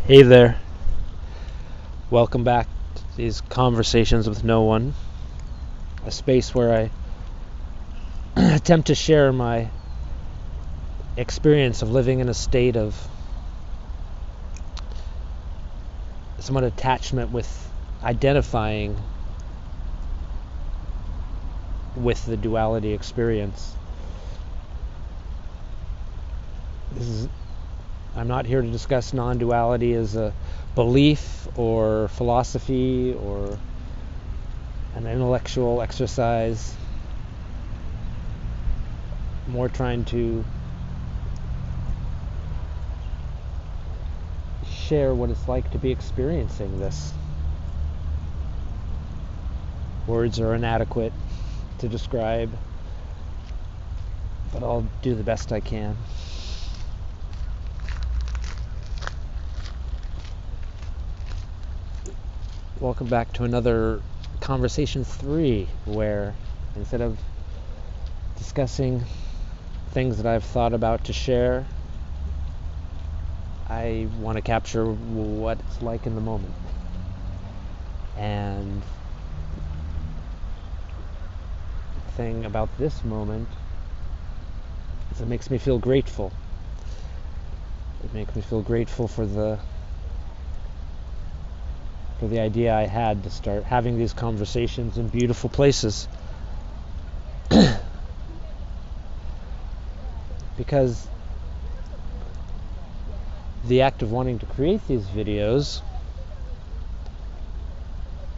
Hey there. Welcome back to these Conversations with No One, a space where I attempt to share my experience of living in a state of somewhat attachment with identifying with the duality experience. I'm not here to discuss non-duality as a belief or philosophy or an intellectual exercise. More trying to share what it's like to be experiencing this. Words are inadequate to describe, but I'll do the best I can. Welcome back to another Conversation 3, where instead of discussing things that I've thought about to share, I want to capture what it's like in the moment. And the thing about this moment is it makes me feel grateful. It makes me feel grateful for the idea I had to start having these conversations in beautiful places. Because the act of wanting to create these videos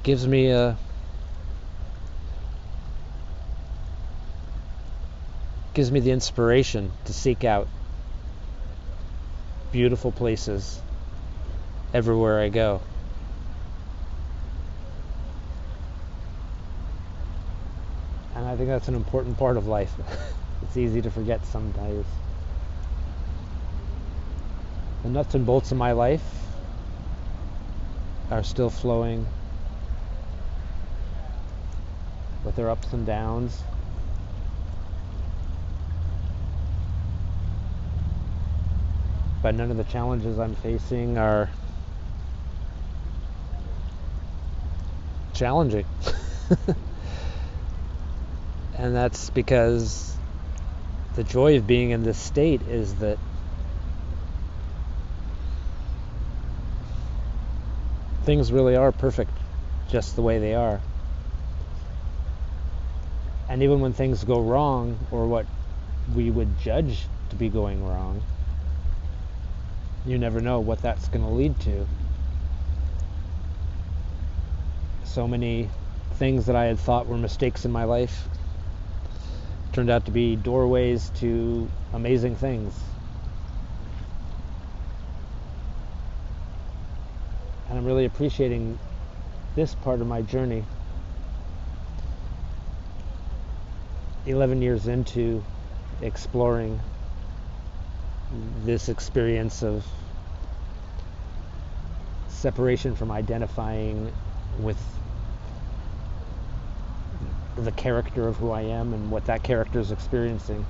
gives me the inspiration to seek out beautiful places everywhere I go. And I think that's an important part of life. It's easy to forget sometimes. The nuts and bolts of my life are still flowing with their ups and downs. But none of the challenges I'm facing are challenging. And that's because the joy of being in this state is that things really are perfect just the way they are. And even when things go wrong, or what we would judge to be going wrong, you never know what that's going to lead to. So many things that I had thought were mistakes in my life turned out to be doorways to amazing things. And I'm really appreciating this part of my journey. 11 years into exploring this experience of separation from identifying with the character of who I am and what that character is experiencing.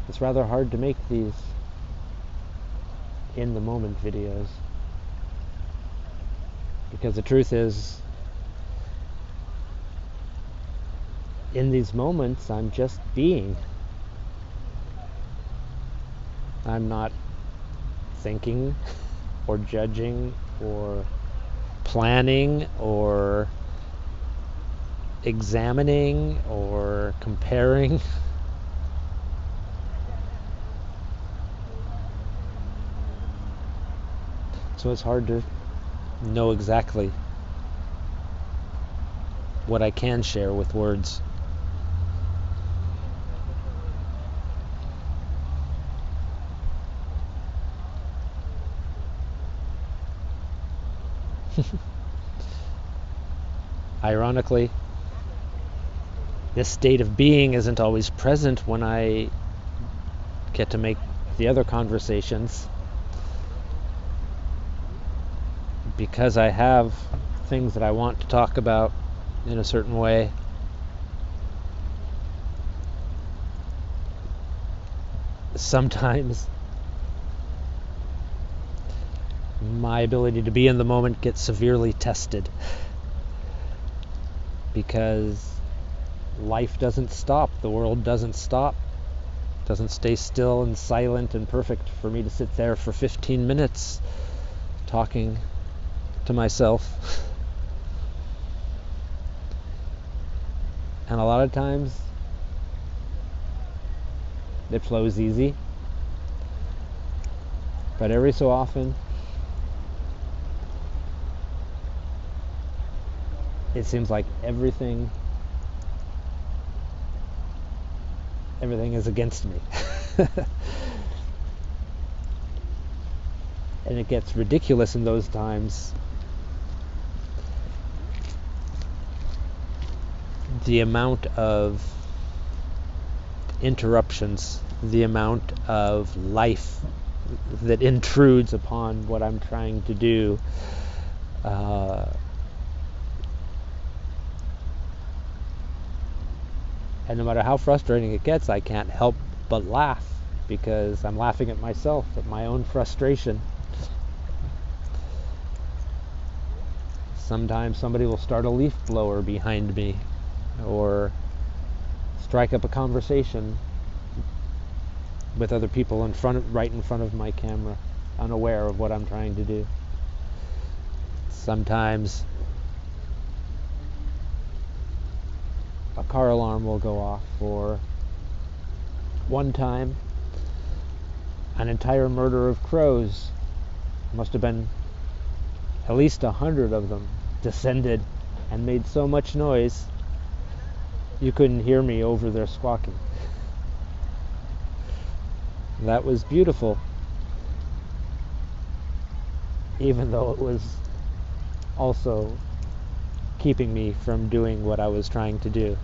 It's rather hard to make these in the moment videos, because the truth is, in these moments, I'm just being. I'm not thinking or judging or planning or examining or comparing. So it's hard to know exactly what I can share with words. Ironically, this state of being isn't always present when I get to make the other conversations. because I have things that I want to talk about in a certain way, sometimes my ability to be in the moment gets severely tested, because life doesn't stop, the world doesn't stop, doesn't stay still and silent and perfect for me to sit there for 15 minutes talking to myself. And a lot of times it flows easy, but every so often it seems like everything is against me. And it gets ridiculous in those times. The amount of interruptions, the amount of life that intrudes upon what I'm trying to do, and no matter how frustrating it gets, I can't help but laugh, because I'm laughing at myself, at my own frustration. Sometimes somebody will start a leaf blower behind me, or strike up a conversation with other people right in front of my camera, unaware of what I'm trying to do. Sometimes a car alarm will go off, or one time an entire murder of crows, must have been at least 100 of them, descended and made so much noise you couldn't hear me over their squawking. That was beautiful, even though it was also keeping me from doing what I was trying to do.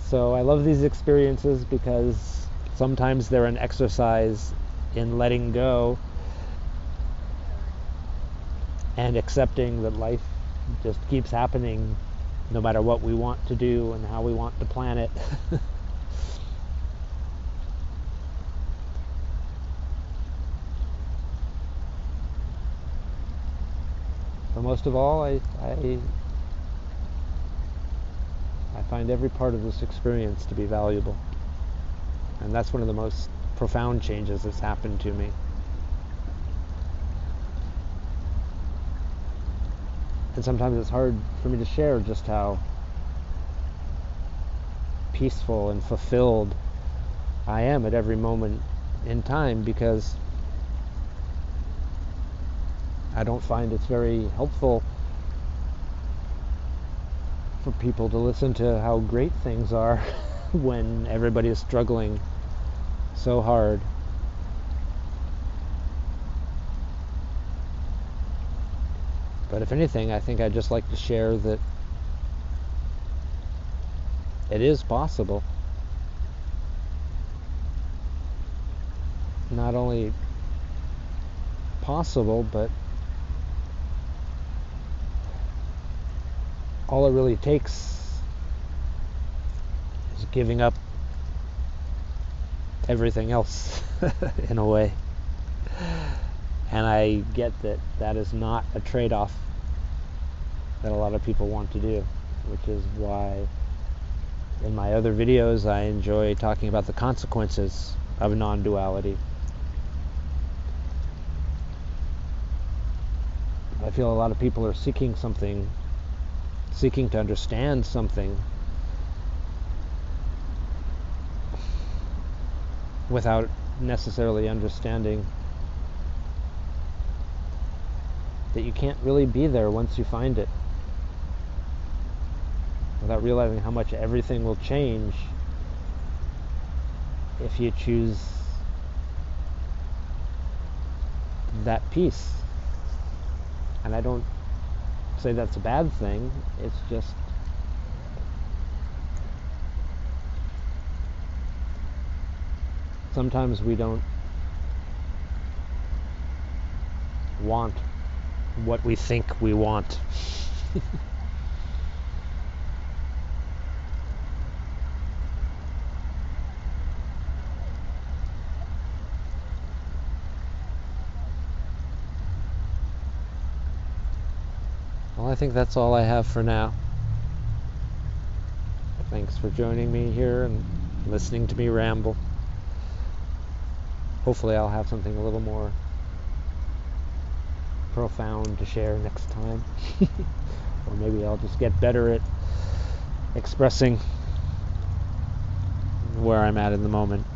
So I love these experiences because sometimes they're an exercise in letting go and accepting that life just keeps happening no matter what we want to do and how we want to plan it. But most of all, I find every part of this experience to be valuable. And that's one of the most profound changes that's happened to me. And sometimes it's hard for me to share just how peaceful and fulfilled I am at every moment in time, because I don't find it's very helpful for people to listen to how great things are when everybody is struggling so hard. But if anything, I think I'd just like to share that it is possible. Not only possible, but all it really takes is giving up everything else in a way. And I get that that is not a trade-off that a lot of people want to do, which is why in my other videos I enjoy talking about the consequences of non-duality. I feel a lot of people are seeking to understand something without necessarily understanding that you can't really be there once you find it, without realizing how much everything will change if you choose that peace. And I don't say that's a bad thing, it's just sometimes we don't want what we think we want. Well, I think that's all I have for now. Thanks for joining me here and listening to me ramble. Hopefully I'll have something a little more profound to share next time. Or maybe I'll just get better at expressing where I'm at in the moment.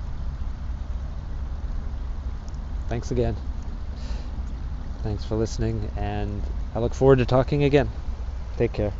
Thanks again. Thanks for listening, and I look forward to talking again. Take care.